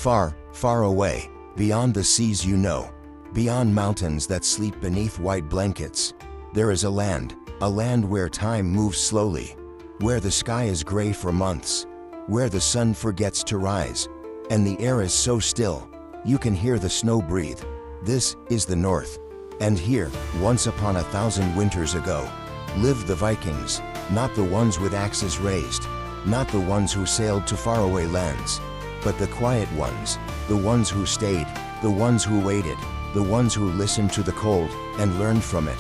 Far, far away, beyond the seas you know, beyond mountains that sleep beneath white blankets, there is a land where time moves slowly, where the sky is gray for months, where the sun forgets to rise, and the air is so still, you can hear the snow breathe. This is the North. And here, once upon 1,000 winters ago, lived the Vikings, not the ones with axes raised, not the ones who sailed to faraway lands, but the quiet ones, the ones who stayed, the ones who waited, the ones who listened to the cold and learned from it.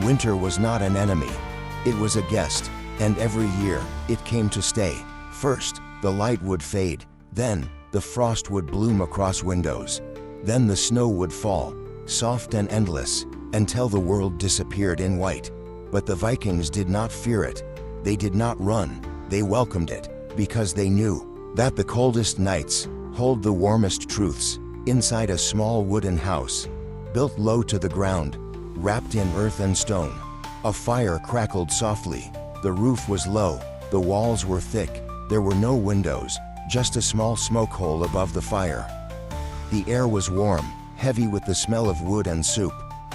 Winter was not an enemy, it was a guest, and every year, it came to stay. First, the light would fade, then, the frost would bloom across windows, then the snow would fall, soft and endless, until the world disappeared in white. But the Vikings did not fear it. They did not run, they welcomed it, because they knew that the coldest nights hold the warmest truths. Inside a small wooden house, built low to the ground, wrapped in earth and stone, a fire crackled softly. The roof was low, the walls were thick, there were no windows, just a small smoke hole above the fire. The air was warm, heavy with the smell of wood and soup.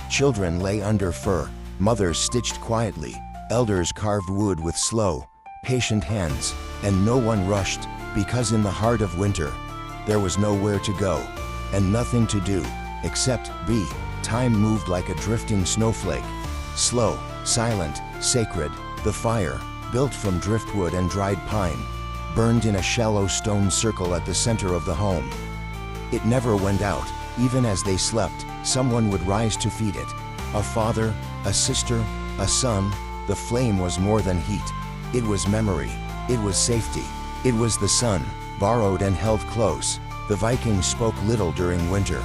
Children lay under fur, mothers stitched quietly, elders carved wood with slow, patient hands, and no one rushed, because in the heart of winter, there was nowhere to go, and nothing to do, except be. Time moved like a drifting snowflake, slow, silent, sacred. The fire, built from driftwood and dried pine, burned in a shallow stone circle at the center of the home. It never went out. Even as they slept, someone would rise to feed it. A father, a sister, a son. The flame was more than heat. It was memory. It was safety. It was the sun, borrowed and held close. The Vikings spoke little during winter.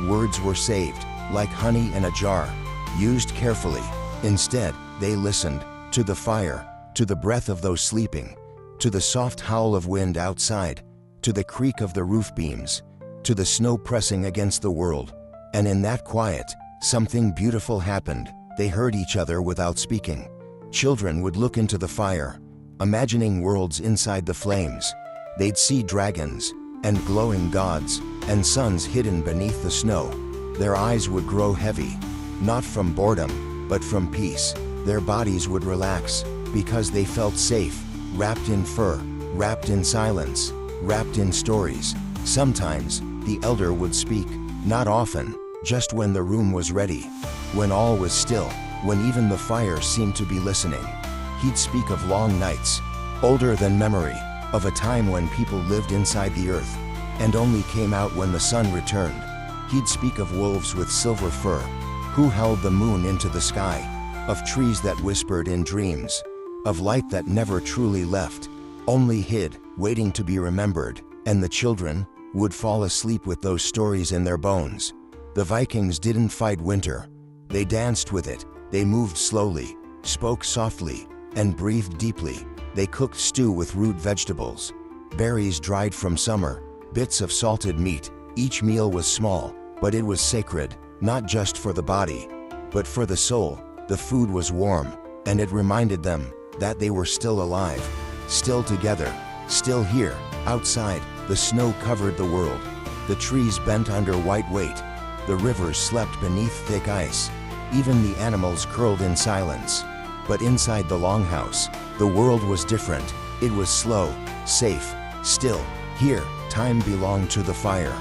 Words were saved, like honey in a jar, used carefully. Instead, they listened to the fire, to the breath of those sleeping, to the soft howl of wind outside, to the creak of the roof beams, to the snow pressing against the world. And in that quiet, something beautiful happened. They heard each other without speaking. Children would look into the fire, imagining worlds inside the flames. They'd see dragons, and glowing gods, and suns hidden beneath the snow. Their eyes would grow heavy, not from boredom, but from peace. Their bodies would relax, because they felt safe, wrapped in fur, wrapped in silence, wrapped in stories. Sometimes, the elder would speak, not often, just when the room was ready, when all was still, when even the fire seemed to be listening. He'd speak of long nights, older than memory, of a time when people lived inside the earth, and only came out when the sun returned. He'd speak of wolves with silver fur, who held the moon into the sky, of trees that whispered in dreams, of light that never truly left, only hid, waiting to be remembered. And the children would fall asleep with those stories in their bones. The Vikings didn't fight winter. They danced with it. They moved slowly, spoke softly, and breathed deeply. They cooked stew with root vegetables, berries dried from summer, bits of salted meat. Each meal was small, but it was sacred, not just for the body, but for the soul. The food was warm, and it reminded them that they were still alive, still together, still here. Outside, the snow covered the world. The trees bent under white weight. The rivers slept beneath thick ice. Even the animals curled in silence. But inside the longhouse, the world was different. It was slow, safe, still. Here, time belonged to the fire.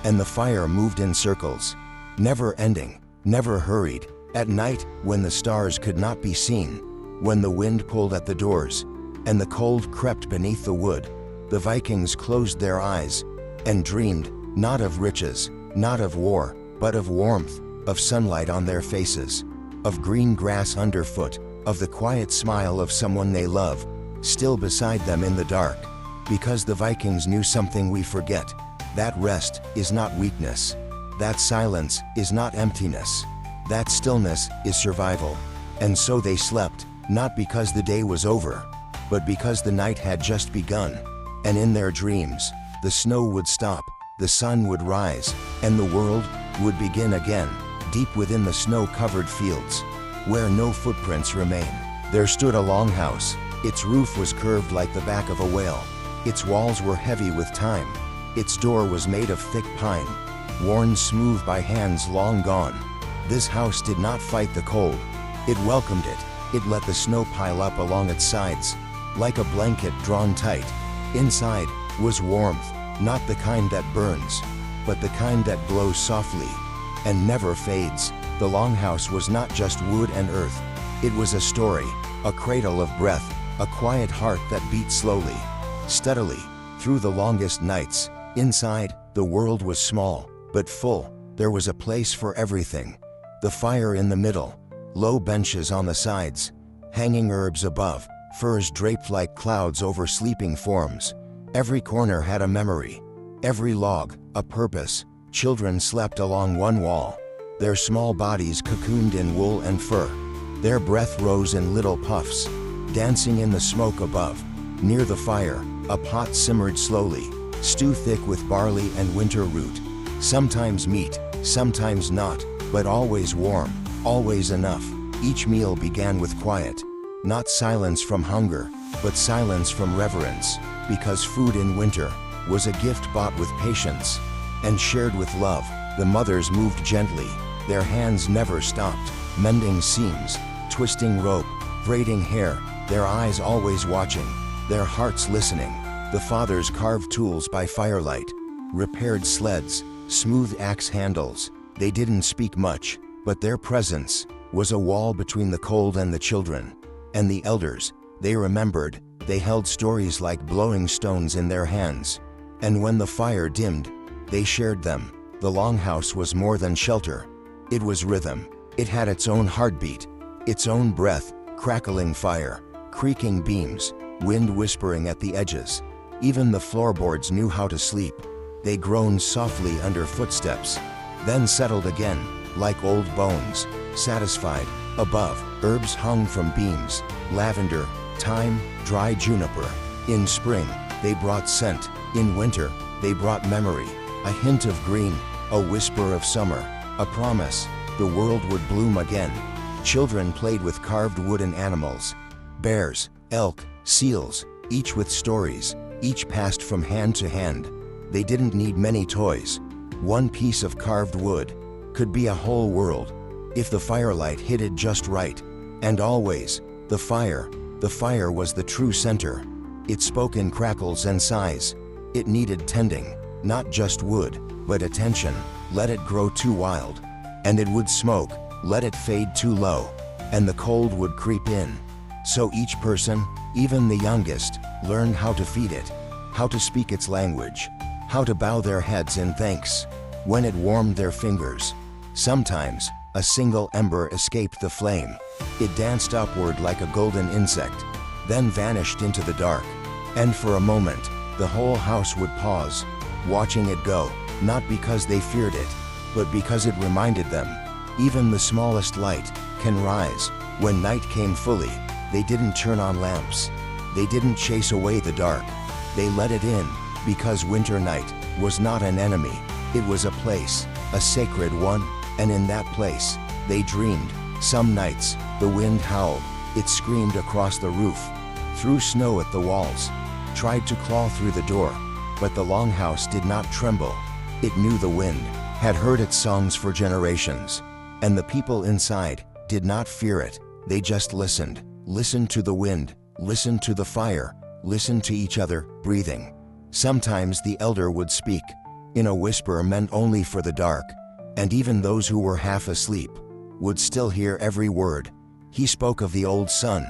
And the fire moved in circles, never ending, never hurried. At night, when the stars could not be seen, when the wind pulled at the doors, and the cold crept beneath the wood, the Vikings closed their eyes and dreamed, not of riches, not of war, but of warmth, of sunlight on their faces, of green grass underfoot, of the quiet smile of someone they love, still beside them in the dark. Because the Vikings knew something we forget. That rest is not weakness. That silence is not emptiness. That stillness is survival. And so they slept, not because the day was over, but because the night had just begun. And in their dreams, the snow would stop, the sun would rise, and the world would begin again. Deep within the snow-covered fields, where no footprints remain, there stood a longhouse. Its roof was curved like the back of a whale. Its walls were heavy with time, Its door was made of thick pine, worn smooth by hands long gone. This house did not fight the cold. It welcomed it. It let the snow pile up along its sides, like a blanket drawn tight. Inside was warmth, not the kind that burns, but the kind that glows softly and never fades. The longhouse was not just wood and earth. It was a story, a cradle of breath, a quiet heart that beat slowly, steadily, through the longest nights. Inside, the world was small, but full. There was a place for everything. The fire in the middle, low benches on the sides, hanging herbs above, furs draped like clouds over sleeping forms. Every corner had a memory, every log, a purpose. Children slept along one wall, their small bodies cocooned in wool and fur. Their breath rose in little puffs, dancing in the smoke above. Near the fire, a pot simmered slowly, stew thick with barley and winter root. Sometimes meat, sometimes not, but always warm, always enough. Each meal began with quiet, not silence from hunger, but silence from reverence, because food in winter was a gift bought with patience and shared with love. The mothers moved gently, their hands never stopped, mending seams, twisting rope, braiding hair, their eyes always watching, their hearts listening. The fathers carved tools by firelight, repaired sleds, smooth axe handles. They didn't speak much, but their presence was a wall between the cold and the children. And the elders, they remembered, they held stories like blowing stones in their hands. And when the fire dimmed, they shared them. The longhouse was more than shelter. It was rhythm. It had its own heartbeat, its own breath, crackling fire, creaking beams, wind whispering at the edges. Even the floorboards knew how to sleep. They groaned softly under footsteps, then settled again, like old bones, satisfied. Above, herbs hung from beams, lavender, thyme, dry juniper. In spring, they brought scent. In winter, they brought memory, a hint of green, a whisper of summer, a promise the world would bloom again. Children played with carved wooden animals, bears, elk, seals, each with stories, each passed from hand to hand. They didn't need many toys. One piece of carved wood could be a whole world, if the firelight hit it just right. And always, the fire was the true center. It spoke in crackles and sighs. It needed tending, not just wood, but attention. Let it grow too wild, and it would smoke. Let it fade too low, and the cold would creep in. So each person, even the youngest, learned how to feed it, how to speak its language, how to bow their heads in thanks when it warmed their fingers. Sometimes, a single ember escaped the flame. It danced upward like a golden insect, then vanished into the dark. And for a moment, the whole house would pause, watching it go, not because they feared it, but because it reminded them, even the smallest light can rise. When night came fully, they didn't turn on lamps. They didn't chase away the dark. They let it in, because winter night was not an enemy. It was a place, a sacred one, and in that place, they dreamed. Some nights, the wind howled. It screamed across the roof, threw snow at the walls, tried to claw through the door, but the longhouse did not tremble. It knew the wind, had heard its songs for generations, and the people inside did not fear it. They just listened to the wind, listened to the fire, listened to each other, breathing. Sometimes the elder would speak, in a whisper meant only for the dark, and even those who were half asleep would still hear every word. He spoke of the old sun,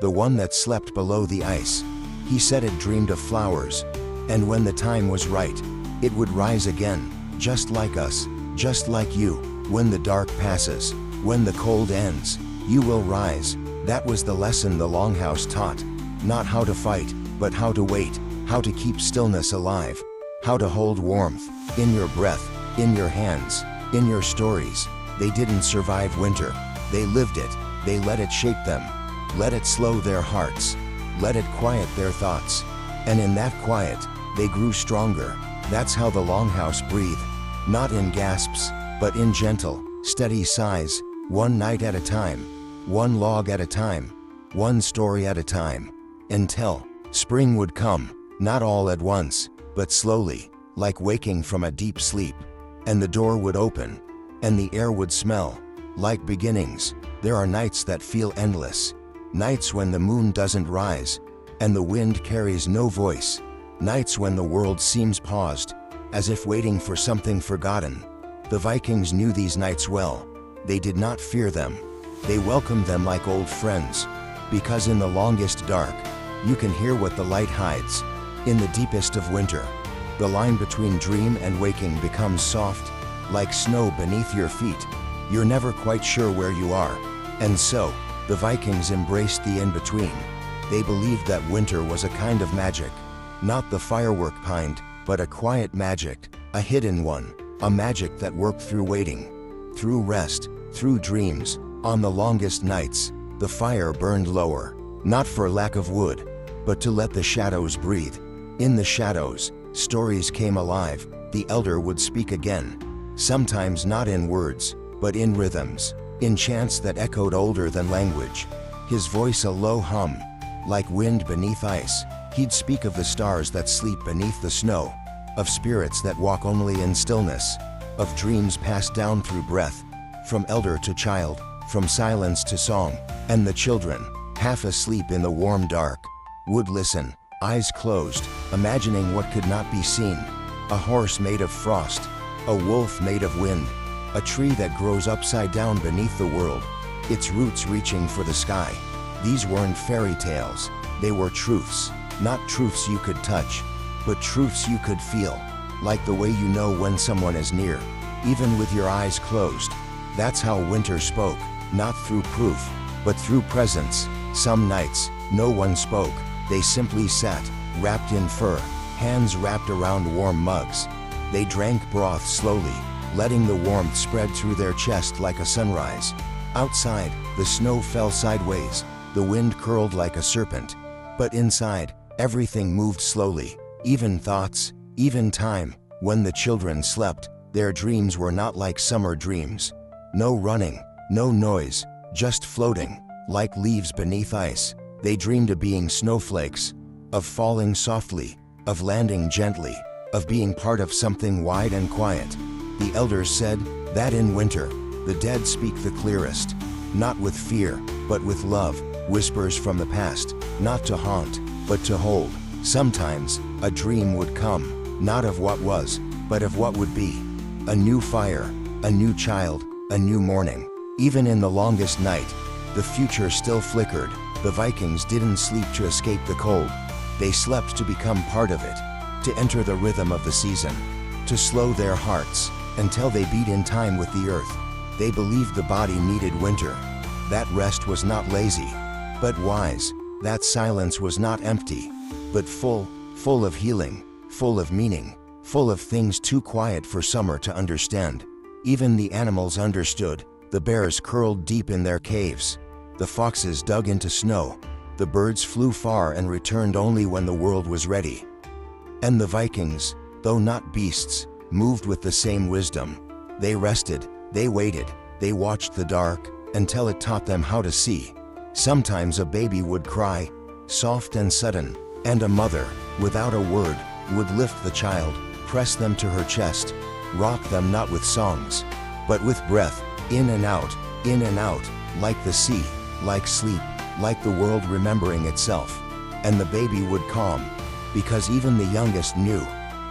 the one that slept below the ice. He said it dreamed of flowers, and when the time was right, it would rise again, just like us, just like you. When the dark passes, when the cold ends, you will rise. That was the lesson the longhouse taught. Not how to fight, but how to wait, how to keep stillness alive, how to hold warmth in your breath, in your hands, in your stories. They didn't survive winter. They lived it. They let it shape them. Let it slow their hearts. Let it quiet their thoughts. And in that quiet, they grew stronger. That's how the longhouse breathed. Not in gasps, but in gentle, steady sighs. One night at a time. One log at a time. One story at a time. Until spring would come. Not all at once, but slowly, like waking from a deep sleep. And the door would open, and the air would smell like beginnings. There are nights that feel endless, nights when the moon doesn't rise, and the wind carries no voice, nights when the world seems paused, as if waiting for something forgotten. The Vikings knew these nights well. They did not fear them. They welcomed them like old friends, because in the longest dark, you can hear what the light hides. In the deepest of winter, the line between dream and waking becomes soft, like snow beneath your feet. You're never quite sure where you are. And so, the Vikings embraced the in-between. They believed that winter was a kind of magic, not the firework kind, but a quiet magic, a hidden one, a magic that worked through waiting, through rest, through dreams. On the longest nights, the fire burned lower, not for lack of wood, but to let the shadows breathe. In the shadows, stories came alive. The elder would speak again, sometimes not in words, but in rhythms, in chants that echoed older than language. His voice a low hum, like wind beneath ice. He'd speak of the stars that sleep beneath the snow, of spirits that walk only in stillness, of dreams passed down through breath, from elder to child, from silence to song. And the children, half asleep in the warm dark, would listen, eyes closed, imagining what could not be seen. A horse made of frost, a wolf made of wind, a tree that grows upside down beneath the world, its roots reaching for the sky. These weren't fairy tales, they were truths, not truths you could touch, but truths you could feel, like the way you know when someone is near, even with your eyes closed. That's how winter spoke, not through proof, but through presence. Some nights, no one spoke, they simply sat, wrapped in fur, hands wrapped around warm mugs. They drank broth slowly, letting the warmth spread through their chest like a sunrise. Outside, the snow fell sideways, the wind curled like a serpent. But inside, everything moved slowly, even thoughts, even time. When the children slept, their dreams were not like summer dreams. No running, no noise, just floating, like leaves beneath ice. They dreamed of being snowflakes, of falling softly, of landing gently, of being part of something wide and quiet. The elders said that in winter, the dead speak the clearest, not with fear, but with love, whispers from the past, not to haunt, but to hold. Sometimes, a dream would come, not of what was, but of what would be. A new fire, a new child, a new morning. Even in the longest night, the future still flickered. The Vikings didn't sleep to escape the cold. They slept to become part of it, to enter the rhythm of the season, to slow their hearts until they beat in time with the earth. They believed the body needed winter. That rest was not lazy, but wise. That silence was not empty, but full of healing, full of meaning, full of things too quiet for summer to understand. Even the animals understood. The bears curled deep in their caves. The foxes dug into snow. The birds flew far and returned only when the world was ready. And the Vikings, though not beasts, moved with the same wisdom. They rested, they waited, they watched the dark, until it taught them how to see. Sometimes a baby would cry, soft and sudden, and a mother, without a word, would lift the child, press them to her chest, rock them not with songs, but with breath, in and out, like the sea, like sleep, like the world remembering itself. And the baby would calm, because even the youngest knew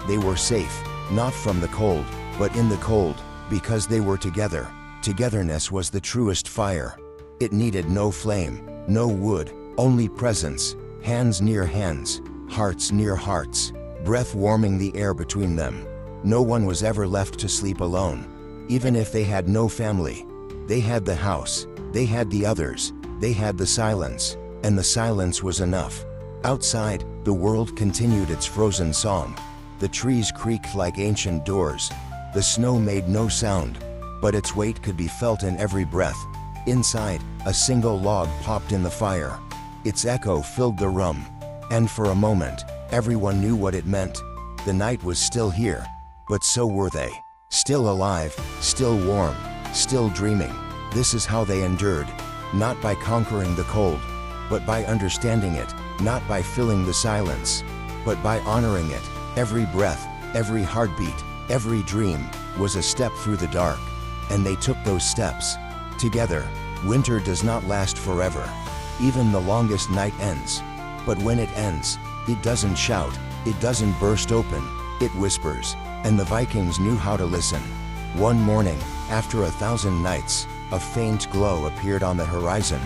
they were safe, not from the cold, but in the cold, because they were together. Togetherness was the truest fire. It needed no flame, no wood, only presence, hands near hands, hearts near hearts, breath warming the air between them. No one was ever left to sleep alone. Even if they had no family, they had the house, they had the others, they had the silence, and the silence was enough. Outside, the world continued its frozen song. The trees creaked like ancient doors. The snow made no sound, but its weight could be felt in every breath. Inside, a single log popped in the fire. Its echo filled the room, and for a moment, everyone knew what it meant. The night was still here, but so were they. Still alive, still warm, still dreaming. This is how they endured, not by conquering the cold, but by understanding it, not by filling the silence, but by honoring it. Every breath, Every heartbeat, every dream, was a step through the dark, and they took those steps. Together. Winter does not last forever. Even the longest night ends. But when it ends, it doesn't shout, it doesn't burst open, it whispers, and the Vikings knew how to listen. One morning, after 1,000 nights, a faint glow appeared on the horizon.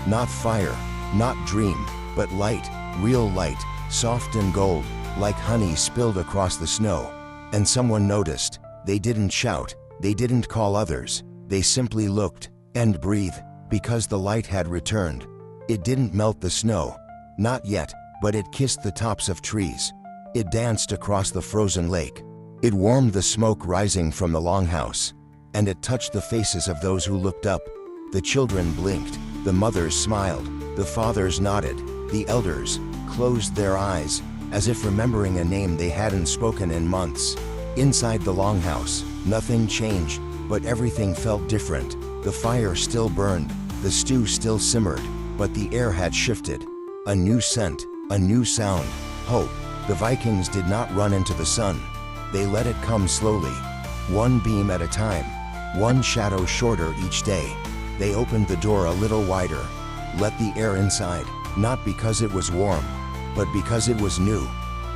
Not fire, not dream, but light, real light, soft and gold, like honey spilled across the snow. And someone noticed. They didn't shout, they didn't call others, they simply looked and breathed, because the light had returned. It didn't melt the snow, not yet, but it kissed the tops of trees. It danced across the frozen lake. It warmed the smoke rising from the longhouse, and it touched the faces of those who looked up. The children blinked, the mothers smiled, the fathers nodded, the elders closed their eyes, as if remembering a name they hadn't spoken in months. Inside the longhouse, nothing changed, but everything felt different. The fire still burned, the stew still simmered, but the air had shifted. A new scent, a new sound, hope. The Vikings did not run into the sun. They let it come slowly, one beam at a time, one shadow shorter each day. They opened the door a little wider, let the air inside, not because it was warm, but because it was new.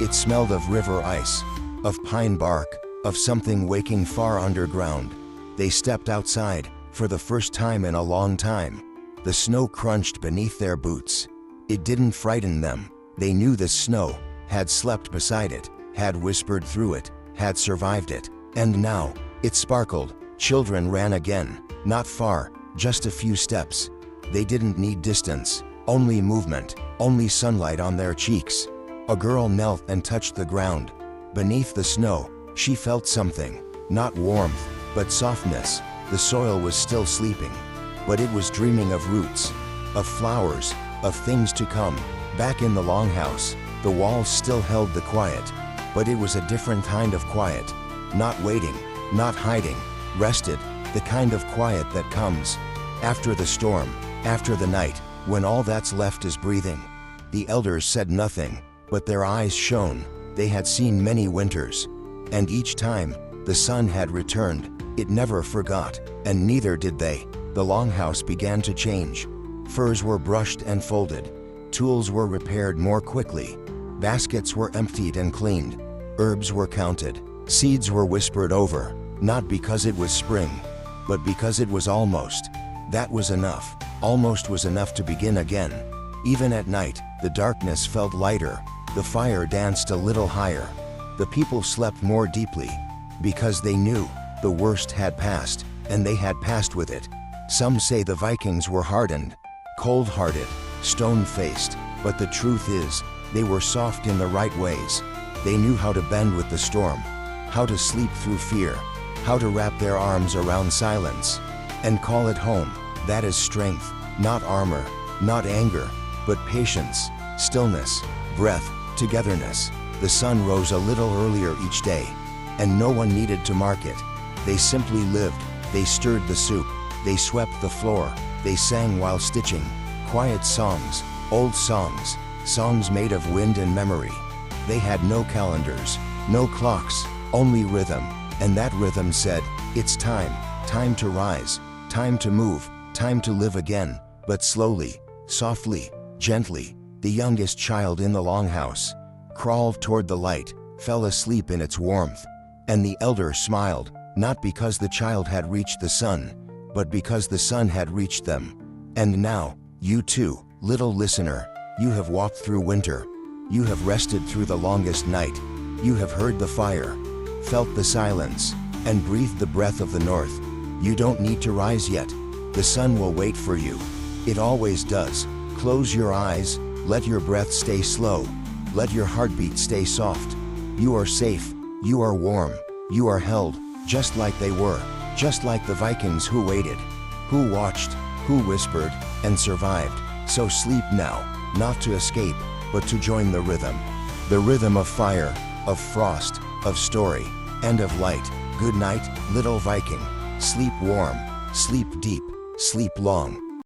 It smelled of river ice, of pine bark, of something waking far underground. They stepped outside, for the first time in a long time. The snow crunched beneath their boots. It didn't frighten them. They knew the snow had slept beside it, had whispered through it, had survived it. And now, it sparkled. Children ran again, not far, just a few steps. They didn't need distance, only movement, only sunlight on their cheeks. A girl knelt and touched the ground. Beneath the snow, she felt something, not warmth, but softness. The soil was still sleeping, but it was dreaming of roots, of flowers, of things to come. Back in the longhouse, the walls still held the quiet, but it was a different kind of quiet. Not waiting, not hiding, rested, the kind of quiet that comes after the storm, after the night, when all that's left is breathing. The elders said nothing, but their eyes shone. They had seen many winters, and each time, the sun had returned. It never forgot, and neither did they. The longhouse began to change. Furs were brushed and folded. Tools were repaired more quickly. Baskets were emptied and cleaned. Herbs were counted. Seeds were whispered over, not because it was spring, but because it was almost. That was enough. Almost was enough to begin again. Even at night, the darkness felt lighter. The fire danced a little higher. The people slept more deeply, because they knew the worst had passed, and they had passed with it. Some say the Vikings were hardened, cold-hearted, stone-faced, but the truth is, they were soft in the right ways. They knew how to bend with the storm, how to sleep through fear, how to wrap their arms around silence, and call it home. That is strength, not armor, not anger, but patience, stillness, breath, togetherness. The sun rose a little earlier each day, and no one needed to mark it. They simply lived. They stirred the soup, they swept the floor, they sang while stitching. Quiet songs, old songs, songs made of wind and memory. They had no calendars, no clocks, only rhythm, and that rhythm said, it's time, time to rise, time to move, time to live again. But slowly, softly, gently, the youngest child in the longhouse crawled toward the light, fell asleep in its warmth. And the elder smiled, not because the child had reached the sun, but because the sun had reached them. And now, you too, little listener, you have walked through winter. You have rested through the longest night. You have heard the fire, felt the silence, and breathed the breath of the north. You don't need to rise yet. The sun will wait for you. It always does. Close your eyes, let your breath stay slow. Let your heartbeat stay soft. You are safe, you are warm, you are held, just like they were, just like the Vikings who waited, who watched, who whispered, and survived. So sleep now, not to escape, but to join the rhythm of fire, of frost, of story, and of light. Good night, little Viking. Sleep warm, sleep deep, sleep long.